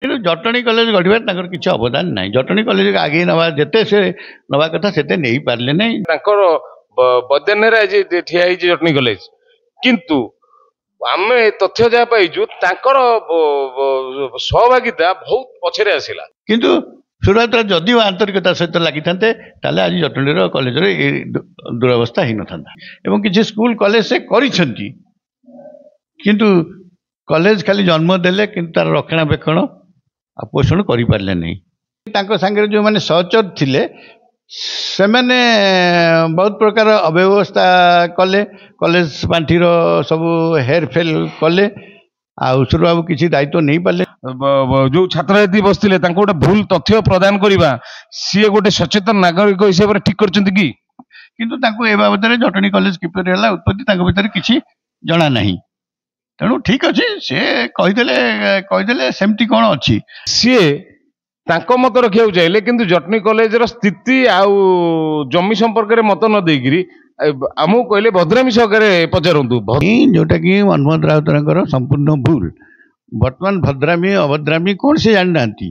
କିନ୍ତୁ ଜଟଣୀ କଲେଜ ଗଢ଼ିବାରେ ତାଙ୍କର କିଛି ଅବଦାନ ନାହିଁ। ଜଟଣୀ କଲେଜ ଆଗେଇ ନେବା ଯେତେ ସେ ନେବା କଥା ସେତେ ନେଇପାରିଲେ ନାହିଁ। ତାଙ୍କର ବଦାନରେ ଆଜି ଠିଆ ହେଇଛି ଜଟଣୀ କଲେଜ, କିନ୍ତୁ ଆମେ ତଥ୍ୟ ଯାହା ପାଇଛୁ ତାଙ୍କର ସହଭାଗିତା ବହୁତ ପଛରେ ଆସିଲା। କିନ୍ତୁ ସୁରତର ଯଦିଓ ଆନ୍ତରିକତା ସହିତ ଲାଗିଥାନ୍ତେ ତାହେଲେ ଆଜି ଜଟଣୀର କଲେଜରେ ଏ ଦୁରବସ୍ଥା ହେଇନଥାନ୍ତା। ଏବଂ କିଛି ସ୍କୁଲ କଲେଜ ସେ କରିଛନ୍ତି, କିନ୍ତୁ କଲେଜ ଖାଲି ଜନ୍ମ ଦେଲେ କିନ୍ତୁ ତାର ରକ୍ଷଣାବେକ୍ଷଣ ପୋଷଣ କରିପାରିଲେ ନାହିଁ। ତାଙ୍କ ସାଙ୍ଗରେ ଯେଉଁମାନେ ସହଚର ଥିଲେ ସେମାନେ ବହୁତ ପ୍ରକାର ଅବ୍ୟବସ୍ଥା କଲେ, କଲେଜ ପାଣ୍ଠିର ସବୁ ହେରଫେର କଲେ, ଆଉ ସୁରବାବୁ କିଛି ଦାୟିତ୍ୱ ନେଇପାରିଲେ। ଯୋଉ ଛାତ୍ରଛାତ୍ରୀ ବସିଥିଲେ ତାଙ୍କୁ ଗୋଟେ ଭୁଲ ତଥ୍ୟ ପ୍ରଦାନ କରିବା, ସିଏ ଗୋଟେ ସଚେତନ ନାଗରିକ ହିସାବରେ ଠିକ କରିଛନ୍ତି କି? କିନ୍ତୁ ତାଙ୍କୁ ଏ ବାବଦରେ ଜଟଣୀ କଲେଜ କିପରି ହେଲା ଉତ୍ପତ୍ତି ତାଙ୍କ ଭିତରେ କିଛି ଜଣା ନାହିଁ। ତେଣୁ ଠିକ ଅଛି, ସେ କହିଦେଲେ ସେମିତି କ'ଣ ଅଛି। ସିଏ ତାଙ୍କ ମତ ରଖିବାକୁ ଚାହିଁଲେ, କିନ୍ତୁ ଜଟଣୀ କଲେଜର ସ୍ଥିତି ଆଉ ଜମି ସମ୍ପର୍କରେ ମତ ନ ଦେଇକିରି ଆମକୁ କହିଲେ ଭଦ୍ରାମୀ ସହକାରେ ପଚାରନ୍ତୁ, ଯୋଉଟାକି ମନମୋହନ ରାଉତରାଙ୍କର ସମ୍ପୂର୍ଣ୍ଣ ଭୁଲ। ବର୍ତ୍ତମାନ ଭଦ୍ରାମୀ ଅଭଦ୍ରାମୀ କ'ଣ ସେ ଜାଣିନାହାନ୍ତି।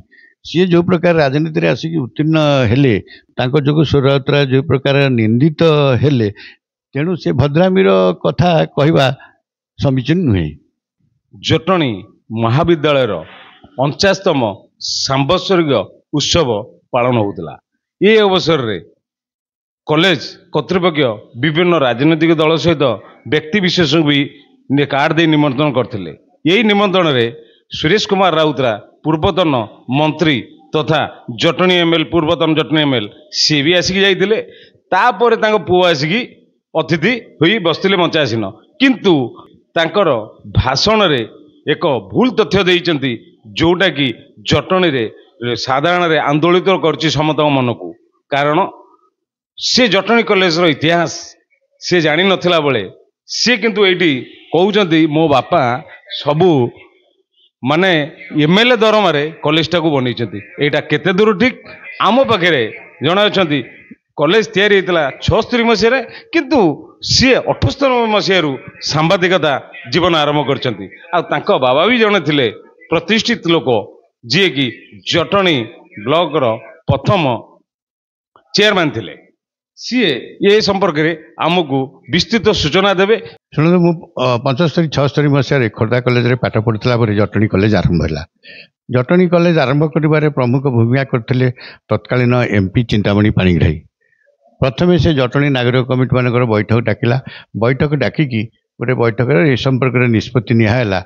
ସିଏ ଯେଉଁ ପ୍ରକାର ରାଜନୀତିରେ ଆସିକି ଉତ୍ତୀର୍ଣ୍ଣ ହେଲେ, ତାଙ୍କ ଯୋଗୁଁ ସୁରତରା ଯେଉଁ ପ୍ରକାର ନିନ୍ଦିତ ହେଲେ, ତେଣୁ ସେ ଭଦ୍ରାମୀର କଥା କହିବା ସମୀଚୀନ ନୁହେଁ। ଜଟଣୀ ମହାବିଦ୍ୟାଳୟର 49ତମ ସାମ୍ବତ୍ସରିକ ଉତ୍ସବ ପାଳନ ହେଉଥିଲା। ଏ ଅବସରରେ କଲେଜ କର୍ତ୍ତୃପକ୍ଷ ବିଭିନ୍ନ ରାଜନୈତିକ ଦଳ ସହିତ ବ୍ୟକ୍ତିବିଶେଷଙ୍କୁ ବି କାର୍ଡ ଦେଇ ନିମନ୍ତ୍ରଣ କରିଥିଲେ। ଏହି ନିମନ୍ତ୍ରଣରେ ସୁରେଶ କୁମାର ରାଉତରା ପୂର୍ବତନ ମନ୍ତ୍ରୀ ତଥା ଜଟଣୀ ଏମଏଲ ପୂର୍ବତନ ଜଟଣୀ ଏମଏଲ ସିଏ ବି ଆସିକି ଯାଇଥିଲେ। ତାପରେ ତାଙ୍କ ପୁଅ ଆସିକି ଅତିଥି ହୋଇ ବସିଥିଲେ ମଞ୍ଚାସୀନ। କିନ୍ତୁ ତାଙ୍କର ଭାଷଣରେ ଏକ ଭୁଲ ତଥ୍ୟ ଦେଇଛନ୍ତି, ଯୋଉଟାକି ଜଟଣୀରେ ସାଧାରଣରେ ଆନ୍ଦୋଳିତ କରୁଛି ସମସ୍ତଙ୍କ ମନକୁ। କାରଣ ସେ ଜଟଣୀ କଲେଜର ଇତିହାସ ସେ ଜାଣିନଥିଲା ବେଳେ ସେ କିନ୍ତୁ ଏଇଠି କହୁଛନ୍ତି ମୋ ବାପା ସବୁ ମାନେ ଏମଏଲଏ ଦରମାରେ କଲେଜଟାକୁ ବନେଇଛନ୍ତି। ଏଇଟା କେତେ ଦୂର ଠିକ? ଆମ ପାଖରେ ଜଣେ ଅଛନ୍ତି, କଲେଜ ତିଆରି ହେଇଥିଲା 76 ମସିହାରେ, କିନ୍ତୁ ସିଏ 78 ମସିହାରୁ ସାମ୍ବାଦିକତା ଜୀବନ ଆରମ୍ଭ କରିଛନ୍ତି। ଆଉ ତାଙ୍କ ବାବା ବି ଜଣେ ଥିଲେ ପ୍ରତିଷ୍ଠିତ ଲୋକ, ଯିଏକି ଜଟଣୀ ବ୍ଲକର ପ୍ରଥମ ଚେୟାରମ୍ୟାନ ଥିଲେ। ସିଏ ଏ ସମ୍ପର୍କରେ ଆମକୁ ବିସ୍ତୃତ ସୂଚନା ଦେବେ। ଶୁଣନ୍ତୁ, ମୁଁ 75-76 ମସିହାରେ ଖୋର୍ଦ୍ଧା କଲେଜରେ ପାଠ ପଢ଼ୁଥିଲା ପରେ ଜଟଣୀ କଲେଜ ଆରମ୍ଭ ହେଲା। ଜଟଣୀ କଲେଜ ଆରମ୍ଭ କରିବାରେ ପ୍ରମୁଖ ଭୂମିକା କରିଥିଲେ ତତ୍କାଳୀନ ଏମ୍ପି ଚିନ୍ତାମଣି ପାଣିଗ୍ରାହୀ। ପ୍ରଥମେ ସେ ଜଟଣୀ ନାଗରିକ କମିଟି ମାନଙ୍କର ବୈଠକ ଡାକିଲା। ବୈଠକ ଡାକିକି ଗୋଟେ ବୈଠକରେ ଏ ସମ୍ପର୍କରେ ନିଷ୍ପତ୍ତି ନିଆହେଲା,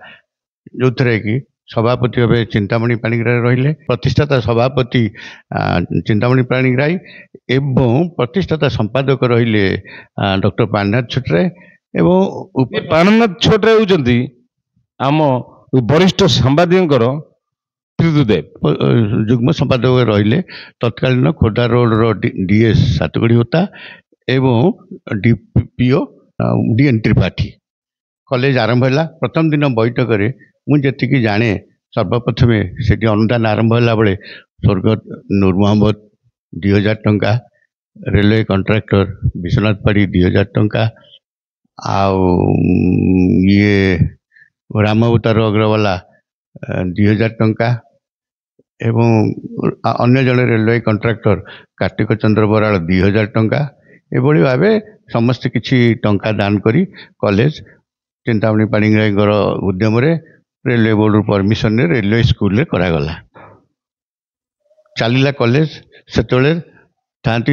ଯେଉଁଥିରେ କି ସଭାପତି ଭାବେ ଚିନ୍ତାମଣି ପାଣିଗ୍ରାହୀ ରହିଲେ, ପ୍ରତିଷ୍ଠାତା ସଭାପତି ଚିନ୍ତାମଣି ପାଣିଗ୍ରାହୀ ଏବଂ ପ୍ରତିଷ୍ଠାତା ସମ୍ପାଦକ ରହିଲେ ଡକ୍ଟର ପ୍ରାଣନାଥ ଛୋଟରାୟ। ଏବଂ ପ୍ରାଣନାଥ ଛୋଟରାୟ ହେଉଛନ୍ତି ଆମ ବରିଷ୍ଠ ସାମ୍ବାଦିକଙ୍କର ପିତୃଦେବ। ଯୁଗ୍ମ ସମ୍ପାଦକ ରହିଲେ ତତ୍କାଳୀନ ଖୋର୍ଦ୍ଧା ରୋଡର ଡିଏସ୍ ସାତଗଡ଼ି ହୋତା ଏବଂ ଡିପିଓ ଡିଏନ୍ ତ୍ରିପାଠୀ। କଲେଜ ଆରମ୍ଭ ହେଲା। ପ୍ରଥମ ଦିନ ବୈଠକରେ ମୁଁ ଯେତିକି ଜାଣେ, ସର୍ବପ୍ରଥମେ ସେଠି ଅନୁଦାନ ଆରମ୍ଭ ହେଲା ବେଳେ ସ୍ୱର୍ଗତ ନୂର ମହମ୍ମଦ 2000 ଟଙ୍କା, ରେଲୱେ କଣ୍ଟ୍ରାକ୍ଟର ବିଶ୍ୱନାଥ ପାଢ଼ୀ 2000 ଟଙ୍କା, ଆଉ ଇଏ ରାମଅବତାର ଅଗ୍ରୱାଲା 2000 ଟଙ୍କା ଏବଂ ଅନ୍ୟ ଜଣେ ରେଲୱେ କଣ୍ଟ୍ରାକ୍ଟର କାର୍ତ୍ତିକ ଚନ୍ଦ୍ର ବରାଳ 2000 ଟଙ୍କା, ଏଭଳି ଭାବେ ସମସ୍ତେ କିଛି ଟଙ୍କା ଦାନ କରି କଲେଜ ଚିନ୍ତାମଣି ପାଣିଗ୍ରାହୀଙ୍କର ଉଦ୍ୟମରେ ରେଲୱେ ବୋର୍ଡର ପରମିଶନରେ ରେଲୱେ ସ୍କୁଲରେ କରାଗଲା। ଚାଲିଲା କଲେଜ। ସେତେବେଳେ ଥାନ୍ତି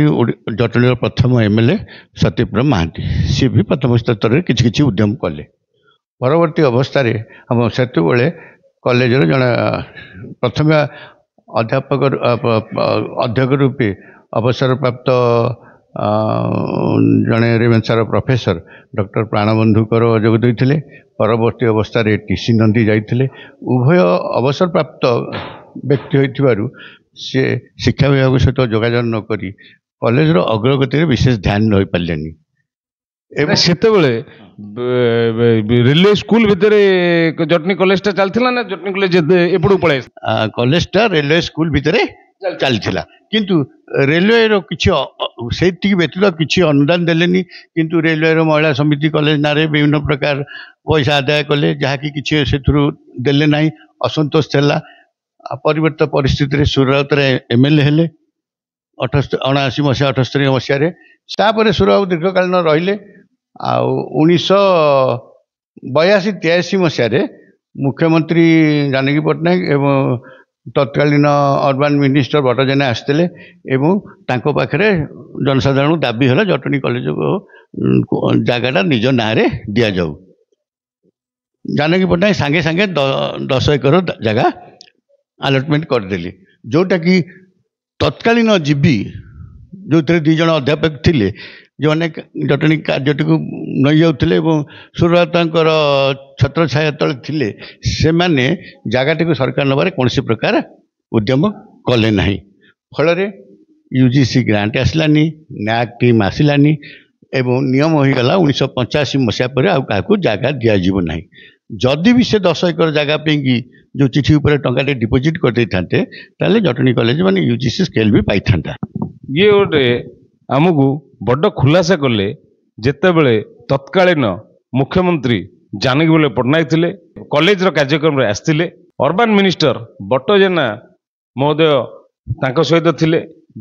ଜଟଣୀର ପ୍ରଥମ ଏମଏଲଏ ସତ୍ୟପ୍ରମ ମହାନ୍ତି। ସିଏ ବି ପ୍ରଥମ ସ୍ତରରେ କିଛି କିଛି ଉଦ୍ୟମ କଲେ। ପରବର୍ତ୍ତୀ ଅବସ୍ଥାରେ ଆମ ସେତେବେଳେ କଲେଜର ଜଣେ ପ୍ରଥମେ ଅଧ୍ୟକ୍ଷ ରୂପେ ଅବସରପ୍ରାପ୍ତ ଜଣେ ରେଭେନ୍ସାର ପ୍ରଫେସର ଡକ୍ଟର ପ୍ରାଣବନ୍ଧୁକର ଯୋଗ ଦେଇଥିଲେ। ପରବର୍ତ୍ତୀ ଅବସ୍ଥାରେ ଟିସି ନନ୍ଦୀ ଯାଇଥିଲେ। ଉଭୟ ଅବସରପ୍ରାପ୍ତ ବ୍ୟକ୍ତି ହୋଇଥିବାରୁ ସେ ଶିକ୍ଷା ବିଭାଗ ସହିତ ଯୋଗାଯୋଗ ନକରି କଲେଜର ଅଗ୍ରଗତିରେ ବିଶେଷ ଧ୍ୟାନ ରହିପାରିଲେନି। ଏବଂ ସେତେବେଳେ ରେଲୱେ ସ୍କୁଲ ଭିତରେ ଜଟଣୀ କଲେଜଟା ଚାଲିଥିଲା ନା ଜଟଣୀ କଲେଜ ଏପଟକୁ ପଳାଇ କଲେଜଟା ରେଲୱେ ସ୍କୁଲ ଭିତରେ ଚାଲିଥିଲା, କିନ୍ତୁ ରେଲୱେର କିଛି ସେଇଠିକି ବ୍ୟତୀତ କିଛି ଅନୁଦାନ ଦେଲେନି। କିନ୍ତୁ ରେଲୱେର ମହିଳା ସମିତି କଲେଜ ନାଁରେ ବିଭିନ୍ନ ପ୍ରକାର ପଇସା ଆଦାୟ କଲେ, ଯାହାକି କିଛି ସେଥିରୁ ଦେଲେ ନାହିଁ। ଅସନ୍ତୋଷ ଥିଲା। ପରିବର୍ତ୍ତ ପରିସ୍ଥିତିରେ ସୁର ରାଉତରାୟ MLA ହେଲେ 79 ମସିହା 78 ମସିହାରେ। ତାପରେ ସୁର ବାବୁ ଦୀର୍ଘକାଳୀନ ରହିଲେ। ଆଉ 1982-83 ମସିହାରେ ମୁଖ୍ୟମନ୍ତ୍ରୀ ଜାନକୀ ପଟ୍ଟନାୟକ ଏବଂ ତତ୍କାଳୀନ ଅର୍ବାନ୍ ମିନିଷ୍ଟର ବଡ଼ ଜେନା ଆସିଥିଲେ ଏବଂ ତାଙ୍କ ପାଖରେ ଜନସାଧାରଣ ଦାବି ହେଲା ଜଟଣୀ କଲେଜକୁ ଜାଗାଟା ନିଜ ନାଁରେ ଦିଆଯାଉ। ଜାନକୀ ପଟ୍ଟନାୟକ ସାଙ୍ଗେ ସାଙ୍ଗେ 10 ଏକର ଜାଗା ଆଲଟମେଣ୍ଟ କରିଦେଲି, ଯେଉଁଟାକି ତତ୍କାଳୀନ ଜିବି ଯେଉଁଥିରେ 2 ଜଣ ଅଧ୍ୟାପକ ଥିଲେ ଯେଉଁମାନେ ଜଟଣୀ କାର୍ଯ୍ୟଟିକୁ ନେଇଯାଉଥିଲେ ଏବଂ ସୁର ରାଉତଙ୍କର ଛତ୍ରଛାୟା ତଳେ ଥିଲେ, ସେମାନେ ଜାଗାଟିକୁ ସରକାର ନେବାରେ କୌଣସି ପ୍ରକାର ଉଦ୍ୟମ କଲେ ନାହିଁ। ଫଳରେ UGC ଗ୍ରାଣ୍ଟ ଆସିଲାନି, ନ୍ୟାକ୍ ଟିମ୍ ଆସିଲାନି ଏବଂ ନିୟମ ହୋଇଗଲା 1985 ମସିହା ପରେ ଆଉ କାହାକୁ ଜାଗା ଦିଆଯିବ ନାହିଁ। ଯଦି ବି ସେ 10 ଏକର ଜାଗା ପାଇଁକି ଯେଉଁ ଚିଠି ଉପରେ ଟଙ୍କାଟେ ଡିପୋଜିଟ୍ କରିଦେଇଥାନ୍ତେ ତାହେଲେ ଜଟଣୀ କଲେଜ ମାନେ UGC ସ୍କେଲ୍ ବି ପାଇଥାନ୍ତା। ଇଏ ଗୋଟେ ଆମକୁ ବଡ଼ ଖୁଲାସା କଲେ ଯେତେବେଳେ ତତ୍କାଳୀନ ମୁଖ୍ୟମନ୍ତ୍ରୀ ଜାନକୀ ପଟ୍ଟନାୟକ ଥିଲେ, କଲେଜର କାର୍ଯ୍ୟକ୍ରମରେ ଆସିଥିଲେ, ଅର୍ବାନ୍ ମିନିଷ୍ଟର ବଟ ଜେନା ମହୋଦୟ ତାଙ୍କ ସହିତ ଥିଲେ।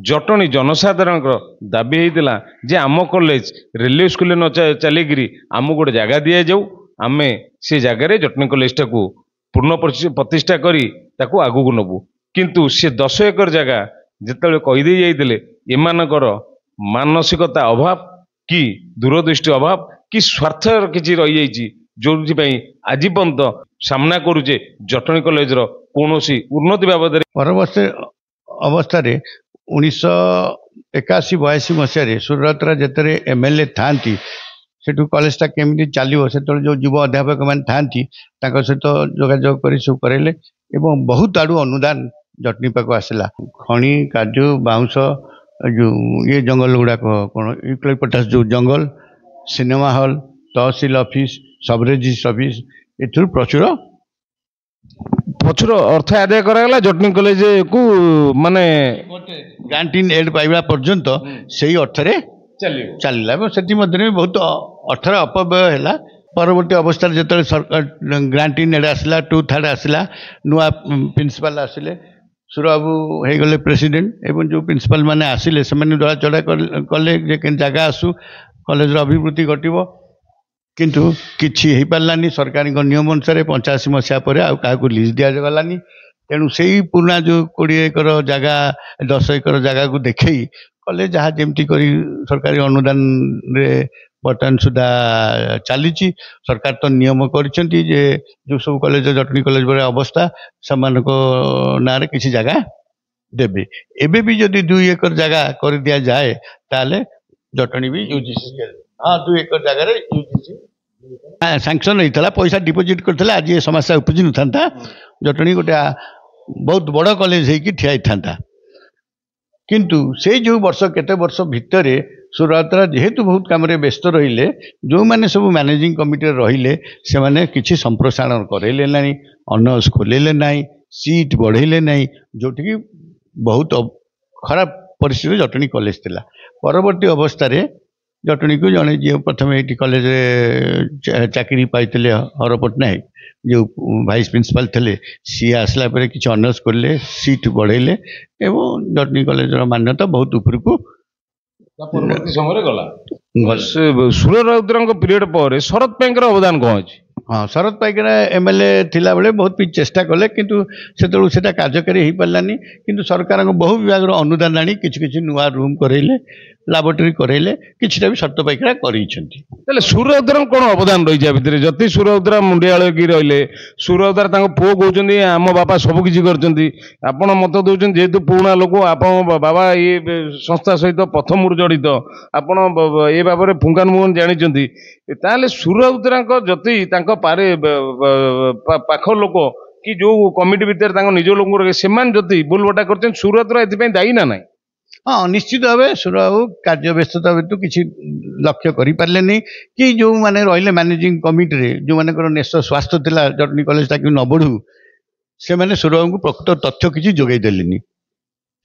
ଜଟଣୀ ଜନସାଧାରଣଙ୍କର ଦାବି ହେଇଥିଲା ଯେ ଆମ କଲେଜ ରେଲୱେ ସ୍କୁଲରେ ନ ଚାଲିକିରି ଆମକୁ ଗୋଟେ ଜାଗା ଦିଆଯାଉ, ଆମେ ସେ ଜାଗାରେ ଜଟଣୀ କଲେଜଟାକୁ ପୂର୍ଣ୍ଣ ପ୍ରତିଷ୍ଠା କରି ତାକୁ ଆଗକୁ ନେବୁ। କିନ୍ତୁ ସେ 10 ଏକର ଜାଗା ଯେତେବେଳେ କହିଦେଇ ଯାଇଥିଲେ, ଏମାନଙ୍କର ମାନସିକତା ଅଭାବ କି ଦୂରଦୃଷ୍ଟି ଅଭାବ କି ସ୍ୱାର୍ଥର କିଛି ରହିଯାଇଛି, ଯେଉଁଥିପାଇଁ ଆଜି ପର୍ଯ୍ୟନ୍ତ ସାମ୍ନା କରୁଛେ ଜଟଣୀ କଲେଜର କୌଣସି ଉନ୍ନତି ବାବଦରେ। ପରବର୍ତ୍ତୀ ଅବସ୍ଥାରେ 1981-82 ମସିହାରେ ସୁର ରାଉତରାୟ ଯେତେବେଳେ MLA ଥାଆନ୍ତି, ସେଠୁ କଲେଜଟା କେମିତି ଚାଲିବ ସେତେବେଳେ ଯେଉଁ ଯୁବ ଅଧ୍ୟାପକ ମାନେ ଥାଆନ୍ତି ତାଙ୍କ ସହିତ ଯୋଗାଯୋଗ କରି ସବୁ କରାଇଲେ ଏବଂ ବହୁତ ଆଡ଼ୁ ଅନୁଦାନ ଜଟଣୀ ପାଖକୁ ଆସିଲା। ଖଣି, କାଜୁ, ବାଉଁଶ, ଯେଉଁ ଇଏ ଜଙ୍ଗଲ ଗୁଡ଼ାକ କ'ଣ ୟୁକାଲିପଟାସ୍ ଯେଉଁ ଜଙ୍ଗଲ, ସିନେମା ହଲ୍, ତହସିଲ ଅଫିସ୍, ସବ୍ ରେଜିଷ୍ଟ୍ର ଅଫିସ୍, ଏଥିରୁ ପ୍ରଚୁର ଅର୍ଥ ଆଦାୟ କରାଗଲା ଜଟଣୀ କଲେଜକୁ, ମାନେ ଗ୍ରାଣ୍ଟ ଇନ୍ ଏଡ୍ ପାଇବା ପର୍ଯ୍ୟନ୍ତ ସେଇ ଅର୍ଥରେ ଚାଲିଲା ଏବଂ ସେଥିମଧ୍ୟରେ ବହୁତ ଅର୍ଥର ଅପବ୍ୟୟ ହେଲା। ପରବର୍ତ୍ତୀ ଅବସ୍ଥାରେ ଯେତେବେଳେ ସରକାର ଗ୍ରାଣ୍ଟ ଇନ୍ ଏଡ୍ ଆସିଲା, 2/3 ଆସିଲା, ନୂଆ ପ୍ରିନ୍ସିପାଲ ଆସିଲେ, ସୁର ବାବୁ ହେଇଗଲେ ପ୍ରେସିଡେଣ୍ଟ ଏବଂ ଯେଉଁ ପ୍ରିନ୍ସିପାଲ ମାନେ ଆସିଲେ ସେମାନେ ଦଳାଚଡ଼ା କଲେ ଯେ କେମିତି ଜାଗା ଆସୁ, କଲେଜର ଅଭିବୃଦ୍ଧି ଘଟିବ। କିନ୍ତୁ କିଛି ହେଇପାରିଲାନି। ସରକାରଙ୍କ ନିୟମ ଅନୁସାରେ 85 ମସିହା ପରେ ଆଉ କାହାକୁ ଲିଜ୍ ଦିଆଗଲାନି। ତେଣୁ ସେଇ ପୁରୁଣା ଯେଉଁ 20 ଏକର ଜାଗା 10 ଏକର ଜାଗାକୁ ଦେଖେଇ କଲେଜ ଯାହା ଯେମିତି କରି ସରକାରୀ ଅନୁଦାନରେ ବର୍ତ୍ତମାନ ସୁଦ୍ଧା ଚାଲିଛି। ସରକାର ତ ନିୟମ କରିଛନ୍ତି ଯେ ଯେଉଁ ସବୁ କଲେଜ ଜଟଣୀ କଲେଜ ଭଳିଆ ଅବସ୍ଥା ସେମାନଙ୍କ ନାଁରେ କିଛି ଜାଗା ଦେବେ। ଏବେ ବି ଯଦି 2 ଏକର ଜାଗା କରିଦିଆଯାଏ ତାହେଲେ ଜଟଣୀ ବି UGC 2 ଏକର ଜାଗାରେ UGC ସାଂକ୍ସନ୍ ହେଇଥିଲା, ପଇସା ଡିପୋଜିଟ୍ କରିଥିଲା, ଆଜି ଏ ସମସ୍ୟା ଉପୁଜି ନଥାନ୍ତା। ଜଟଣୀ ଗୋଟେ ବହୁତ ବଡ଼ କଲେଜ ହେଇକି ଠିଆ ହେଇଥାନ୍ତା। କିନ୍ତୁ ସେଇ ଯେଉଁ କେତେ ବର୍ଷ ଭିତରେ ସୁର ରାଉତରାୟ ଯେହେତୁ ବହୁତ କାମରେ ବ୍ୟସ୍ତ ରହିଲେ, ଯେଉଁମାନେ ସବୁ ମ୍ୟାନେଜିଂ କମିଟିରେ ରହିଲେ ସେମାନେ କିଛି ସମ୍ପ୍ରସାରଣ କରାଇଲେ ନାହିଁ, ଅନର୍ସ ଖୋଲେଇଲେ ନାହିଁ, ସିଟ୍ ବଢ଼େଇଲେ ନାହିଁ, ଯେଉଁଠିକି ବହୁତ ଖରାପ ପରିସ୍ଥିତିରେ ଜଟଣୀ କଲେଜ ଥିଲା। ପରବର୍ତ୍ତୀ ଅବସ୍ଥାରେ ଜଟଣୀକୁ ଜଣେ ଯିଏ ପ୍ରଥମେ ଏଇଠି କଲେଜରେ ଚାକିରି ପାଇଥିଲେ ହର ପଟ୍ଟନାୟକ, ଯେଉଁ ଭାଇସ୍ ପ୍ରିନ୍ସିପାଲ ଥିଲେ, ସିଏ ଆସିଲା ପରେ କିଛି ଅନର୍ସ କଲେ, ସିଟ୍ ବଢ଼େଇଲେ ଏବଂ ଜଟଣୀ କଲେଜର ମାନ୍ୟତା ବହୁତ ଉପରକୁ ପରବର୍ତ୍ତୀ ସମୟରେ ଗଲା। ସୁର ରାଉତରାୟଙ୍କ ପିରିୟଡ଼ ପରେ ଶରତ ପାଇକର ଅବଦାନ କ'ଣ ଅଛି? ହଁ, ଶରତ ପାଇକରା MLA ଥିଲାବେଳେ ବହୁତ ଚେଷ୍ଟା କଲେ କିନ୍ତୁ ସେତେବେଳକୁ ସେଇଟା କାର୍ଯ୍ୟକାରୀ ହେଇପାରିଲାନି। କିନ୍ତୁ ସରକାରଙ୍କ ବହୁ ବିଭାଗର ଅନୁଦାନ ଆଣି କିଛି କିଛି ନୂଆ ରୁମ୍ କରାଇଲେ, ଲାବୋରେଟୋରୀ କରାଇଲେ, କିଛିଟା ବି ଶରତ ପାଇକରା କରାଇଛନ୍ତି। ତାହେଲେ ସୁର ରାଉତରାୟଙ୍କ କ'ଣ ଅବଦାନ ରହିଛି ଆ ଭିତରେ? ଯଦି ସୁର ରାଉତରାୟ ମୁଣ୍ଡିଆଳ ହେଇକି ରହିଲେ, ସୁର ରାଉତରାୟ ତାଙ୍କ ପୁଅ କହୁଛନ୍ତି ଆମ ବାପା ସବୁ କିଛି କରିଛନ୍ତି, ଆପଣ ମତ ଦେଉଛନ୍ତି ଯେହେତୁ ପୁରୁଣା ଲୋକ, ଆପଣ ବାବା ଏ ସଂସ୍ଥା ସହିତ ପ୍ରଥମରୁ ଜଡ଼ିତ, ଆପଣ ଏ ବାବଦରେ ପୁଙ୍ଗାନୁପୁଙ୍ଗାନୁ ଜାଣିଛନ୍ତି, ତାହେଲେ ସୁର ରାଉତରାୟଙ୍କ ଯଦି ତାଙ୍କ ପାଖ ଲୋକ କି ଯେଉଁ କମିଟି ଭିତରେ ତାଙ୍କ ନିଜ ଲୋକଙ୍କୁ ସେମାନେ ଯଦି ଭୁଲଭଟା କରିଛନ୍ତି, ସୁର ରାଉତରାୟ ଏଥିପାଇଁ ଦାୟୀ ନା ନାହିଁ? ହଁ, ନିଶ୍ଚିତ ଭାବେ ସୁର ବାବୁ କାର୍ଯ୍ୟ ବ୍ୟସ୍ତତା ହେତୁ କିଛି ଲକ୍ଷ୍ୟ କରିପାରିଲେନି କି ଯେଉଁମାନେ ରହିଲେ ମ୍ୟାନେଜିଂ କମିଟିରେ, ଯେଉଁମାନଙ୍କର ନେଶ ସ୍ୱାସ୍ଥ୍ୟ ଥିଲା ଜଟଣୀ କଲେଜଟା କେମିତି ନ ବଢ଼ୁ, ସେମାନେ ସୁର ବାବୁଙ୍କୁ ପ୍ରକୃତ ତଥ୍ୟ କିଛି ଯୋଗାଇ ଦେଲେନି।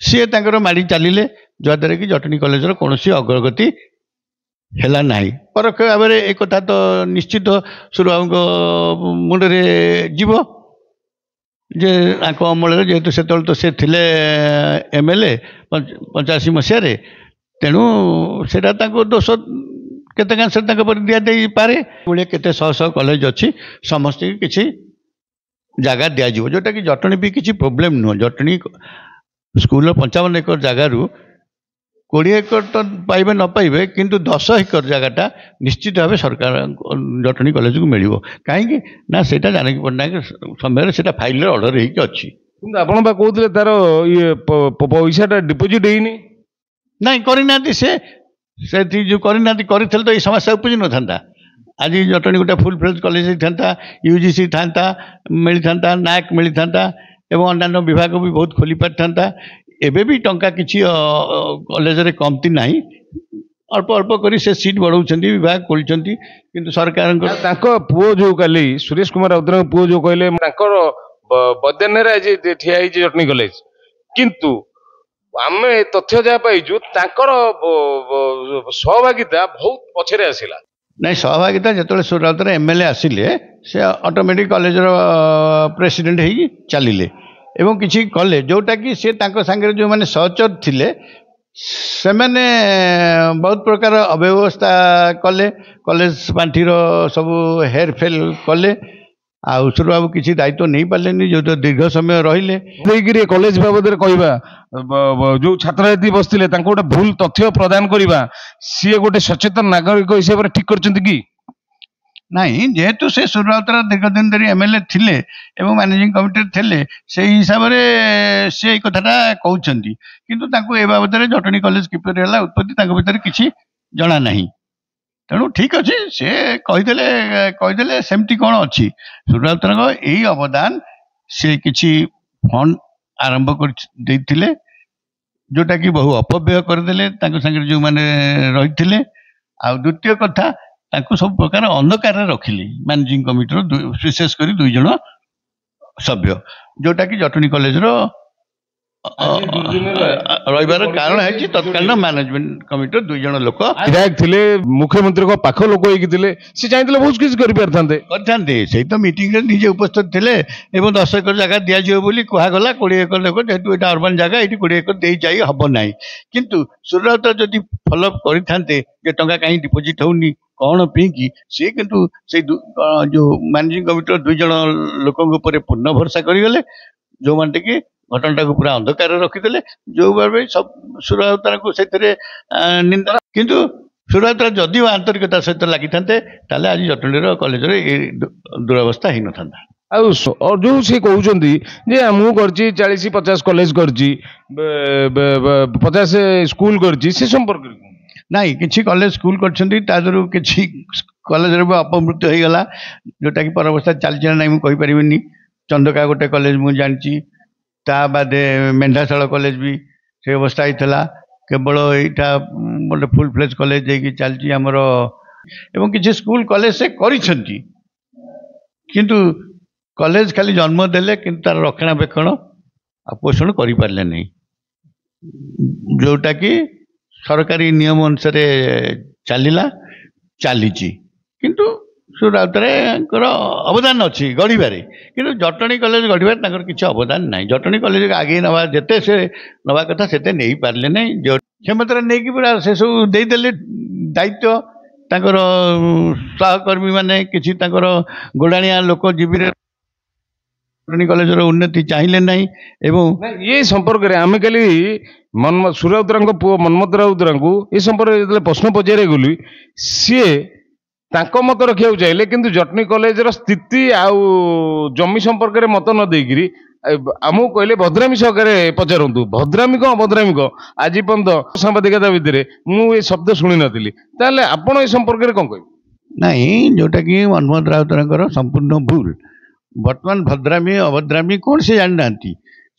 ସିଏ ତାଙ୍କର ମାଡ଼ି ଚାଲିଲେ, ଯାହାଦ୍ୱାରା କି ଜଟଣୀ କଲେଜର କୌଣସି ଅଗ୍ରଗତି ହେଲା ନାହିଁ। ପରୋକ୍ଷ ଭାବରେ ଏ କଥା ତ ନିଶ୍ଚିତ ସୁର ବାବୁଙ୍କ ମୁଣ୍ଡରେ ଯିବ ଯେ ତାଙ୍କ ଅମଳରେ ଯେହେତୁ ସେତେବେଳେ ତ ସେ ଥିଲେ MLA 85 ମସିହାରେ, ତେଣୁ ସେଇଟା ତାଙ୍କୁ ଦୋଷ କେତେ କାଂଶରେ ତାଙ୍କ ଉପରେ ଦିଆଯାଇପାରେ। ଭଳିଆ କେତେ ଶହ ଶହ କଲେଜ ଅଛି, ସମସ୍ତଙ୍କୁ କିଛି ଜାଗା ଦିଆଯିବ, ଯେଉଁଟାକି ଜଟଣୀ ବି କିଛି ପ୍ରୋବ୍ଲେମ୍ ନୁହଁ। ଜଟଣୀ ସ୍କୁଲର 55 ଏକର ଜାଗାରୁ 20 ଏକର ତ ପାଇବେ ନ ପାଇବେ, କିନ୍ତୁ 10 ଏକର ଜାଗାଟା ନିଶ୍ଚିତ ଭାବେ ସରକାର ଜଟଣୀ କଲେଜକୁ ମିଳିବ। କାହିଁକି ନା ସେଇଟା ଜାନକୀ ପଟ୍ଟନାୟକ ସମୟରେ ସେଇଟା ଫାଇଲରେ ଅର୍ଡର ହେଇକି ଅଛି। କିନ୍ତୁ ଆପଣ ବା କହୁଥିଲେ ତାର ଇଏ ପଇସାଟା ଡିପୋଜିଟ୍ ହେଇନି। ନାଇଁ, କରିନାହାନ୍ତି। ସେଠି ଯେଉଁ କରିନାହାନ୍ତି, କରିଥିଲେ ତ ଏଇ ସମସ୍ୟା ଉପୁଜି ନଥାନ୍ତା। ଆଜି ଜଟଣୀ ଗୋଟେ ଫୁଲ୍ ଫ୍ଲେଜ୍ କଲେଜ ହେଇଥାନ୍ତା, UGC ଥାନ୍ତା, ମିଳିଥାନ୍ତା, NAC ମିଳିଥାନ୍ତା ଏବଂ ଅନ୍ୟାନ୍ୟ ବିଭାଗ ବି ବହୁତ ଖୋଲି ପାରିଥାନ୍ତା। ଏବେ ବି ଟଙ୍କା କିଛି କଲେଜରେ କମତି ନାହିଁ, ଅଳ୍ପ ଅଳ୍ପ କରି ସେ ସିଟ୍ ବଢ଼ାଉଛନ୍ତି, ବିଭାଗ ଖୋଲିଛନ୍ତି। କିନ୍ତୁ ସରକାରଙ୍କ ତାଙ୍କ ପୁଅ ଯୋଉ କାଲି ସୁରେଶ କୁମାର ରାଉତରାୟଙ୍କ ପୁଅ ଯୋଉ କହିଲେ ତାଙ୍କର ବଦାନ୍ୟରେ ଆଜି ଠିଆ ହେଇଛି ଜଟଣୀ କଲେଜ, କିନ୍ତୁ ଆମେ ତଥ୍ୟ ଯାହା ପାଇଛୁ ତାଙ୍କର ସହଭାଗିତା ବହୁତ ପଛରେ ଆସିଲା। ନାଇଁ, ସହଭାଗିତା ଯେତେବେଳେ ସୁର ରାଉତରାୟ MLA ଆସିଲେ, ସେ ଅଟୋମେଟିକ୍ କଲେଜର ପ୍ରେସିଡେଣ୍ଟ ହେଇକି ଚାଲିଲେ ଏବଂ କିଛି କଲେ, ଯେଉଁଟାକି ସେ ତାଙ୍କ ସାଙ୍ଗରେ ଯେଉଁମାନେ ସହଚର ଥିଲେ ସେମାନେ ବହୁତ ପ୍ରକାର ଅବ୍ୟବସ୍ଥା କଲେ, କଲେଜ ପାଣ୍ଠିର ସବୁ ହେରଫେର କଲେ। ଆଉ ସୁରବାବୁ କିଛି ଦାୟିତ୍ୱ ନେଇପାରିଲେନି, ଯେଉଁ ଦୀର୍ଘ ସମୟ ରହିଲେ। ଦେଇକିରି କଲେଜ ବାବଦରେ କହିବା, ଯୋଉ ଛାତ୍ରଛାତ୍ରୀ ବସିଥିଲେ ତାଙ୍କୁ ଗୋଟେ ଭୁଲ ତଥ୍ୟ ପ୍ରଦାନ କରିବା, ସିଏ ଗୋଟେ ସଚେତନ ନାଗରିକ ହିସାବରେ ଠିକ କରିଛନ୍ତି କି? ନାହିଁ, ଯେହେତୁ ସେ ସୁର ରାଉତରାୟ ଦୀର୍ଘ ଦିନ ଧରି MLA ଥିଲେ ଏବଂ ମ୍ୟାନେଜିଂ କମିଟିରେ ଥିଲେ, ସେଇ ହିସାବରେ ସେ ଏଇ କଥାଟା କହୁଛନ୍ତି। କିନ୍ତୁ ତାଙ୍କୁ ଏ ବାବଦରେ ଜଟଣୀ କଲେଜ କିପରି ହେଲା ଉତ୍ପତ୍ତି ତାଙ୍କ ଭିତରେ କିଛି ଜଣା ନାହିଁ। ତେଣୁ ଠିକ୍ ଅଛି, ସେ କହିଦେଲେ ସେମିତି କ'ଣ ଅଛି। ସୁର ରାଉତରାୟଙ୍କ ଏଇ ଅବଦାନ, ସେ କିଛି ଫଣ୍ଡ ଆରମ୍ଭ କରି ଦେଇଥିଲେ, ଯେଉଁଟାକି ବହୁ ଅପବ୍ୟୟ କରିଦେଲେ ତାଙ୍କ ସାଙ୍ଗରେ ଯେଉଁମାନେ ରହିଥିଲେ। ଆଉ ଦ୍ୱିତୀୟ କଥା, ତାଙ୍କୁ ସବୁ ପ୍ରକାର ଅନ୍ଧକାରରେ ରଖିଲେ ମ୍ୟାନେଜିଂ କମିଟିର ବିଶେଷ କରି 2 ଜଣ ସଭ୍ୟ, ଯେଉଁଟାକି ଜଟଣୀ କଲେଜର ରହିବାର କାରଣ ହେଇଛି। ତତ୍କାଳୀନ ମ୍ୟାନେଜମେଣ୍ଟ କମିଟିର 2 ଜଣ ଲୋକ ବିଧାୟକ ଥିଲେ, ମୁଖ୍ୟମନ୍ତ୍ରୀଙ୍କ ପାଖ ଲୋକ ହେଇକି ଥିଲେ, ସେ ଚାହିଁଥିଲେ ବହୁତ କିଛି କରିପାରିଥାନ୍ତେ। ସେଇ ତ ମିଟିଂରେ ନିଜେ ଉପସ୍ଥିତ ଥିଲେ ଏବଂ 10 ଏକର ଜାଗା ଦିଆଯିବ ବୋଲି କୁହାଗଲା। 20 ଏକର ଲୋକ, ଯେହେତୁ ଏଇଟା ଅର୍ବାନ ଜାଗା, ଏଇଠି 20 ଏକର ଦେଇ ଯାଇ ହବ ନାହିଁ। କିନ୍ତୁ ସୁର ରାଉତରାୟ ଯଦି ଫଲୋଅପ୍ କରିଥାନ୍ତେ ଯେ ଟଙ୍କା କାହିଁ ଡିପୋଜିଟ୍ ହଉନି କ'ଣ ପାଇଁକି, ସିଏ କିନ୍ତୁ ସେଇ ଯେଉଁ ମ୍ୟାନେଜିଂ କମିଟିର 2 ଜଣ ଲୋକଙ୍କ ଉପରେ ପୂର୍ଣ୍ଣ ଭରସା କରିଗଲେ, ଯେଉଁମାନେ କି ଘଟଣାଟାକୁ ପୁରା ଅନ୍ଧକାରରେ ରଖିଦେଲେ। ଯେଉଁ ଭାବେ ସୁର ରାଉତରାୟଙ୍କୁ ସେଥିରେ ନିନ୍ଦା, କିନ୍ତୁ ସୁର ରାଉତରାୟ ଯଦିଓ ଆନ୍ତରିକତା ସହିତ ଲାଗିଥାନ୍ତେ, ତାହେଲେ ଆଜି ଜଟଣୀର କଲେଜରେ ଏ ଦୁରବସ୍ଥା ହେଇନଥାନ୍ତା। ଆଉ ଯୋଉ ସେ କହୁଛନ୍ତି ଯେ ମୁଁ କରିଛି 40-50 କଲେଜ କରିଛି, 50 ସ୍କୁଲ କରିଛି, ସେ ସମ୍ପର୍କରେ ନାଇଁ, କିଛି କଲେଜ ସ୍କୁଲ କରିଛନ୍ତି, ତା ଦେହରୁ କିଛି କଲେଜରେ ବି ଅପମୃତ୍ୟୁ ହେଇଗଲା, ଯେଉଁଟାକି ପରବସ୍ଥା ଚାଲିଛି ନା ନାହିଁ ମୁଁ କହିପାରିବିନି। ଚନ୍ଦକା ଗୋଟେ କଲେଜ ମୁଁ ଜାଣିଛି, ତା ବାଦେ ମେଣ୍ଢାଶାଳ କଲେଜ ବି ସେ ଅବସ୍ଥା ହେଇଥିଲା। କେବଳ ଏଇଟା ଗୋଟେ ଫୁଲ୍ ଫ୍ଲେଜ୍ କଲେଜ ଯାଇକି ଚାଲିଛି ଆମର, ଏବଂ କିଛି ସ୍କୁଲ କଲେଜ ସେ କରିଛନ୍ତି, କିନ୍ତୁ କଲେଜ ଖାଲି ଜନ୍ମ ଦେଲେ, କିନ୍ତୁ ତାର ରକ୍ଷଣାବେକ୍ଷଣ ଆଉ ପୋଷଣ କରିପାରିଲେ ନାହିଁ, ଯେଉଁଟାକି ସରକାରୀ ନିୟମ ଅନୁସାରେ ଚାଲିଛି। କିନ୍ତୁ ସୁର ରାଉତରାୟଙ୍କର ଅବଦାନ ଅଛି ଗଢ଼ିବାରେ, କିନ୍ତୁ ଜଟଣୀ କଲେଜ ଗଢ଼ିବାରେ ତାଙ୍କର କିଛି ଅବଦାନ ନାହିଁ। ଜଟଣୀ କଲେଜକୁ ଆଗେଇ ନେବା ଯେତେ ସେ ନେବା କଥା ସେତେ ନେଇପାରିଲେ ନାହିଁ। କ୍ଷମତାରେ ନେଇକି ପୁରା ସେସବୁ ଦେଇଦେଲେ ଦାୟିତ୍ୱ। ତାଙ୍କର ସହକର୍ମୀମାନେ କିଛି ତାଙ୍କର ଗୋଡ଼ାଣିଆ ଲୋକ ଜୀବୀରେ ଜଟଣୀ କଲେଜର ଉନ୍ନତି ଚାହିଁଲେ ନାହିଁ। ଏବଂ ଏ ସମ୍ପର୍କରେ ଆମେ କାଲି ସୁର ରାଉତରାୟଙ୍କ ପୁଅ ମନ୍ମଥ ରାଉତରାୟଙ୍କୁ ଏ ସମ୍ପର୍କରେ ଯେତେବେଳେ ପ୍ରଶ୍ନ ପଚାରିବାକୁ ଗଲି, ସିଏ ତାଙ୍କ ମତ ରଖିବାକୁ ଚାହିଁଲେ, କିନ୍ତୁ ଜଟଣୀ କଲେଜର ସ୍ଥିତି ଆଉ ଜମି ସମ୍ପର୍କରେ ମତ ନ ଦେଇକିରି ଆମକୁ କହିଲେ ଭଦ୍ରାମୀ ସହକାରେ ପଚାରନ୍ତୁ। ଭଦ୍ରାମୀ କ'ଣ ଅଭଦ୍ରାମୀ କ'ଣ ଆଜି ପର୍ଯ୍ୟନ୍ତ ସାମ୍ବାଦିକତା ଭିତରେ ମୁଁ ଏ ଶବ୍ଦ ଶୁଣି ନଥିଲି। ତାହେଲେ ଆପଣ ଏ ସମ୍ପର୍କରେ କ'ଣ କହିବେ? ନାହିଁ, ଯେଉଁଟାକି ମନ୍ମଥ ରାଉତରାୟଙ୍କର ସମ୍ପୂର୍ଣ୍ଣ ଭୁଲ। ବର୍ତ୍ତମାନ ଭଦ୍ରାମୀ ଅଭଦ୍ରାମୀ କ'ଣ ସେ ଜାଣିନାହାନ୍ତି।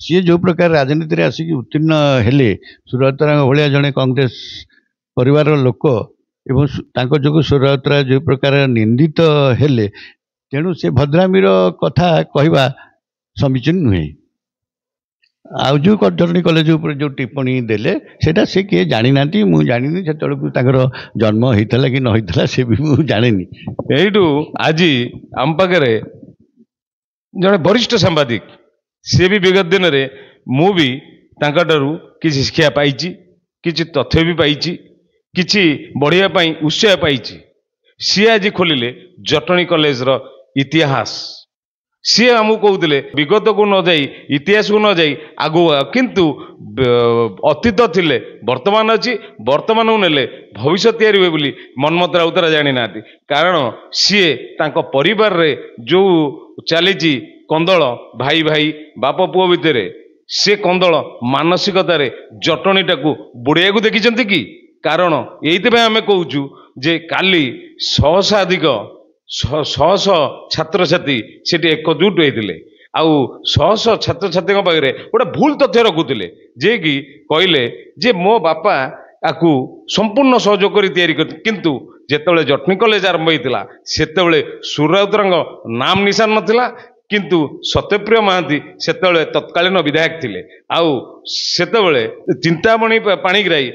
ସିଏ ଯେଉଁ ପ୍ରକାର ରାଜନୀତିରେ ଆସିକି ଉତ୍ତୀର୍ଣ୍ଣ ହେଲେ, ସୁର ରାଉତରାୟଙ୍କ ଭଳିଆ ଜଣେ କଂଗ୍ରେସ ପରିବାରର ଲୋକ, ଏବଂ ତାଙ୍କ ଯୋଗୁଁ ସୁର ରାଉତରାୟ ଯେଉଁ ପ୍ରକାର ନିନ୍ଦିତ ହେଲେ, ତେଣୁ ସେ ଭଦ୍ରାମୀର କଥା କହିବା ସମୀଚୀନ ନୁହେଁ। ଆଉ ଯେଉଁ ଜଟଣୀ କଲେଜ ଉପରେ ଯେଉଁ ଟିପ୍ପଣୀ ଦେଲେ, ସେଇଟା ସେ କିଏ ଜାଣିନାହାନ୍ତି, ମୁଁ ଜାଣିନି। ସେତେବେଳକୁ ତାଙ୍କର ଜନ୍ମ ହେଇଥିଲା କି ନ ହେଇଥିଲା ସେ ବି ମୁଁ ଜାଣିନି। ଏଇଠୁ ଆଜି ଆମ ପାଖରେ ଜଣେ ବରିଷ୍ଠ ସାମ୍ବାଦିକ सी भी विगत दिन में मु भी तांकठारु किछि शिक्षा पाइछि किछि तथ्य भी पाइछि किछि बढ़िया पाई उत्साह पाइछि सी आज खोलिले जटणी कॉलेज रो इतिहास सी आमको कहते विगत को न जाई इतिहास को न जाई आगु किंतु अतीत थिले वर्तमान अच्छी वर्तमान नेले भविष्य तैयारी हुए बोली मनमत राउतरा जानी ना कारण सी तांको परिवार रे जो चली कंदल भाई भाई बाप पुओ भितर से कंदल मानसिकतार जटणीटा को बुड़िया को देखी कि कारण ये आम कहूँ जे काली सहस्राधिक शह छात्र छात्री सेठी एकजुट होते आउ शह छात्र छात्री पाखे गोटे भूल तथ्य रखुले जे कि कहले जे मो बापा आपको संपूर्ण सहयोग कर किंतु जेतेबेले जटनी कॉलेज आरंभ होता सेतेबेले सुरराउतर नाम निशान नथिला किंतु सत्यप्रिय महांती सेतेबेले तत्कालीन विधायक थिले आउ सेतेबेले चिंतामणि पाणिग्राही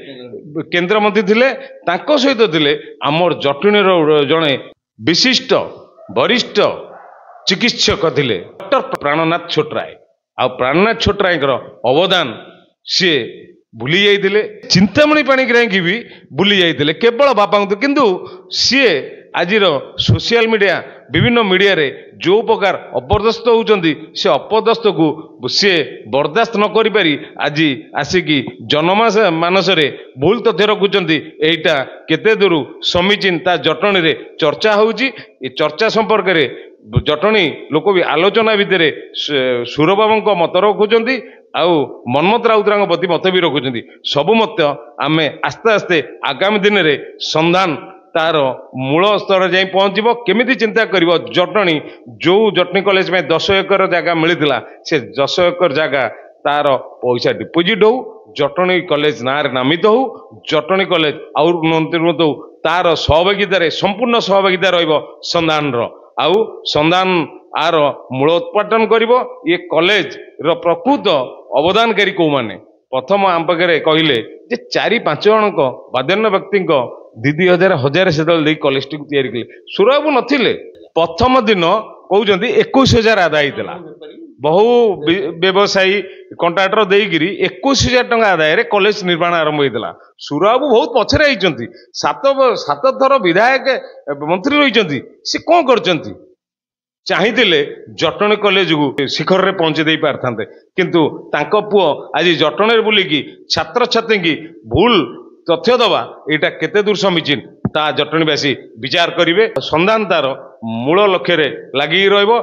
केंद्र मंत्री थिले तांको सहित थिले आमर जटनी जड़े विशिष्ट वरिष्ठ चिकित्सक थिले डॉक्टर प्राणनाथ छोटराय आ प्राणनाथ छोटराय अवदान सी भूली जाइए चिंतामणि पाणिग्राही की भी भूली जाइए केवल बापा किंतु सी आज सोशल मीडिया विभिन्न मीडिया रे जो प्रकार अपदस्थ होउचंदी से अपदस्थ को सी बर्दाश्त न करि पारी आज आसिकी जनमास मानसरे भूल तथ्य रखुचंदी एटा केते दूर समीचीन ता जटणी रे चर्चा होउची ए चर्चा संपर्क रे जटणी लोक भी आलोचना भितर सुरबाबू मत रखुचंदी आउ मनमत राउतरा प्रति मत भी रखुचंदी सबु मत आमे आस्ते आस्ते आगामी दिन रे संधान तार मूल स्तर जाई पहुंचब केमिति चिंता करिवो जटणी जो जटनी कॉलेज में 10 एकर जगह मिलता से 10 एकर जगह तार पैसा डिपोजिट हो जटनी कॉलेज ना नामित हो जटनी कॉलेज आउ उन्नत हो तार सहभागितार संपूर्ण सहभागिता रहिबो संधान आउ संधान आर मूल उत्पादन करिवो ये कॉलेज रो प्रकृत अवदानकारी को माने प्रथम आम पाखे कहले जे 4-5 जन बाध्यन्न व्यक्ति 2,000 से कॉलेज टी तैयारी कले सुरबाबू नथिले प्रथम दिन कहते 21,000 आदाय होता बहु व्यवसायी कंट्राक्टर देकर 21,000 टंका आदाय कॉलेज निर्माण आरंभ होता सुरबाबू बहुत पछरे आइचंती सात थर विधायक मंत्री रही सी कौन करचंती चाहिए जटणी कॉलेज को शिखर रे पहुंचे दे पारथांते किंतु तांको पुओ आज जटणी बुलिकी छात्र छात्री की भूल तथ्य दबा एटा केते दूर समीचीन ता जटणीवासी विचार करिवे संधान तार मूल लक्ष्य रे लागि रहिबो।